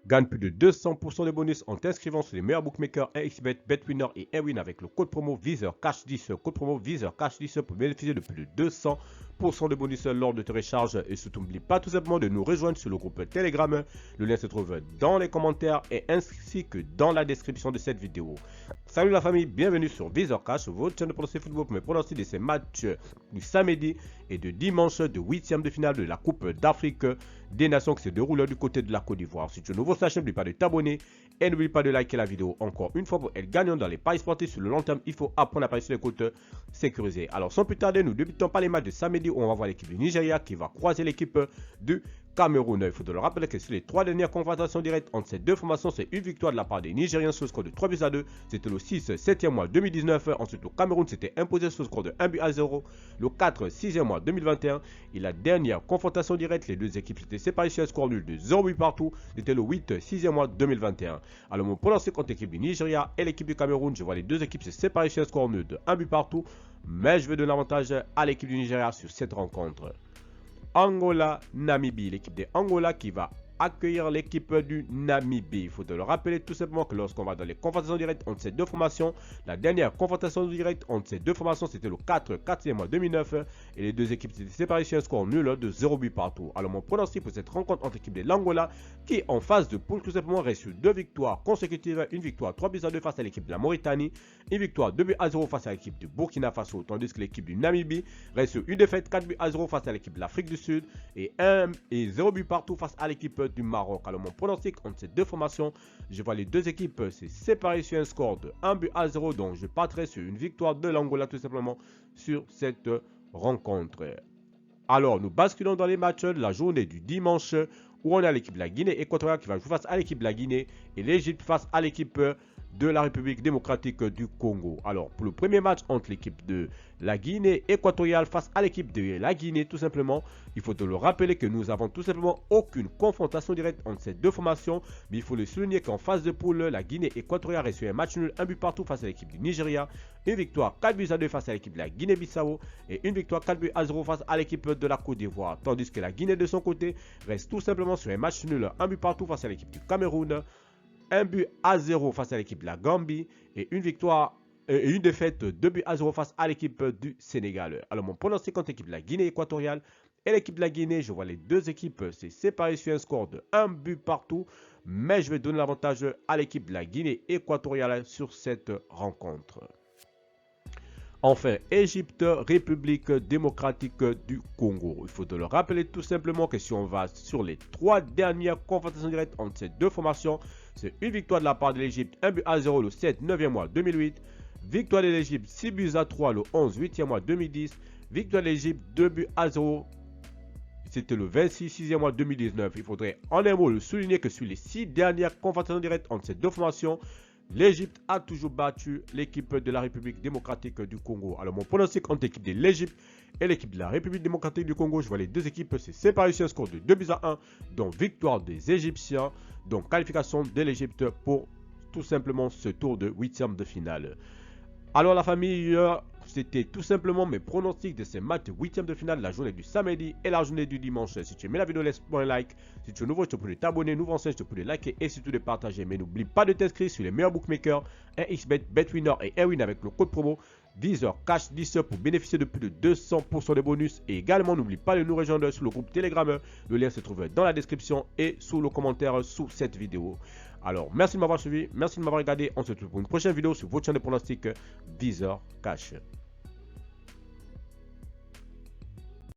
Gagne plus de 200% de bonus en t'inscrivant sur les meilleurs bookmakers 1xBet, BetWinner et Airwin avec le code promo VizorCash10. Code promo VizorCash10 pour bénéficier de plus de 200% de bonus lors de tes recharges. Et surtout, n'oublie pas tout simplement de nous rejoindre sur le groupe Telegram. Le lien se trouve dans les commentaires et ainsi que dans la description de cette vidéo. Salut la famille, bienvenue sur VizorCash, votre chaîne de pronostic football pour mes pronostics de ces matchs du samedi et de dimanche de 8e de finale de la Coupe d'Afrique des Nations qui se déroule du côté de la Côte d'Ivoire. Si tu es nouveau sur la chaîne, n'oublie pas de t'abonner et n'oublie pas de liker la vidéo. Encore une fois, pour être gagnant dans les paris sportifs sur le long terme, il faut apprendre à parier sur les comptes sécurisés. Alors sans plus tarder, nous débutons par les matchs de samedi où on va voir l'équipe du Nigeria qui va croiser l'équipe du Cameroun. Il faut le rappeler que sur les 3 dernières confrontations directes entre ces deux formations, c'est une victoire de la part des Nigériens sur le score de 3-2. C'était le 6-7e mois 2019. Ensuite, le Cameroun s'était imposé sur le score de 1-0 le 4-6e mois 2021. Et la dernière confrontation directe, les deux équipes s'étaient séparées sur un score nul de 0 partout. C'était le 8-6e mois 2021. Alors, mon pronostic contre l'équipe du Nigeria et l'équipe du Cameroun, je vois les deux équipes se séparer sur un score nul de 1 partout. Mais je vais donner l'avantage à l'équipe du Nigeria sur cette rencontre. Angola-Namibie, l'équipe des Angola qui va accueillir l'équipe du Namibie. Il faut le rappeler tout simplement que lorsqu'on va dans les confrontations directes entre ces deux formations, la dernière confrontation directe entre ces deux formations c'était le 4e mois 2009 et les deux équipes s'étaient séparées sur un score nul de 0 but partout. Alors mon pronostic pour cette rencontre entre l'équipe de l'Angola qui en phase de poule tout simplement reste sur 2 victoires consécutives, une victoire 3-2 face à l'équipe de la Mauritanie, une victoire 2-0 face à l'équipe de Burkina Faso, tandis que l'équipe du Namibie reste sur une défaite 4-0 face à l'équipe de l'Afrique du Sud et 0 but partout face à l'équipe du Maroc. Alors mon pronostic entre ces deux formations, je vois les deux équipes se séparer sur un score de 1-0, donc je partirai sur une victoire de l'Angola tout simplement sur cette rencontre. Alors nous basculons dans les matchs de la journée du dimanche où on a l'équipe de la Guinée équatoriale qui va jouer face à l'équipe de la Guinée et l'Égypte face à l'équipe de la République démocratique du Congo. Alors pour le premier match entre l'équipe de la Guinée équatoriale face à l'équipe de la Guinée tout simplement, il faut te le rappeler que nous avons tout simplement aucune confrontation directe entre ces deux formations, mais il faut le souligner qu'en phase de poule, la Guinée équatoriale a reçu un match nul, un but partout face à l'équipe du Nigeria, une victoire 4-2 face à l'équipe de la Guinée-Bissau et une victoire 4-0 face à l'équipe de la Côte d'Ivoire, tandis que la Guinée de son côté reste tout simplement sur un match nul, un but partout face à l'équipe du Cameroun, 1-0 face à l'équipe de la Gambie et une victoire et une défaite 2-0 face à l'équipe du Sénégal. Alors mon pronostic contre l'équipe de la Guinée équatoriale et l'équipe de la Guinée, je vois les deux équipes se séparer sur un score de 1 but partout, mais je vais donner l'avantage à l'équipe de la Guinée équatoriale sur cette rencontre. Enfin, Égypte, République démocratique du Congo. Il faut te le rappeler tout simplement que si on va sur les 3 dernières confrontations directes entre ces deux formations, c'est une victoire de la part de l'Égypte, 1-0 le 7-9e mois 2008, victoire de l'Égypte 6-3 le 11-8e mois 2010, victoire de l'Égypte 2-0, c'était le 26e mois 2019. Il faudrait en un mot le souligner que sur les 6 dernières confrontations directes entre ces deux formations, l'Égypte a toujours battu l'équipe de la République démocratique du Congo. Alors mon pronostic entre l'équipe de l'Égypte et l'équipe de la République démocratique du Congo, je vois les deux équipes se séparer sur un score de 2-1, donc victoire des Égyptiens, donc qualification de l'Égypte pour tout simplement ce tour de 8e de finale. Alors la famille, c'était tout simplement mes pronostics de ces matchs de 8e de finale, la journée du samedi et la journée du dimanche. Si tu aimais la vidéo, laisse-moi un like. Si tu es nouveau, je te prie de t'abonner. Nouveau ancien, je te prie de liker et surtout de partager. Mais n'oublie pas de t'inscrire sur les meilleurs bookmakers, 1xBet, BetWinner et Airwin avec le code promo VizorCash10 pour bénéficier de plus de 200% de bonus. Et également, n'oublie pas de nous rejoindre sur le groupe Telegram. Le lien se trouve dans la description et sous le commentaire sous cette vidéo. Alors, merci de m'avoir suivi, merci de m'avoir regardé. On se retrouve pour une prochaine vidéo sur votre chaîne de pronostics VizorCash.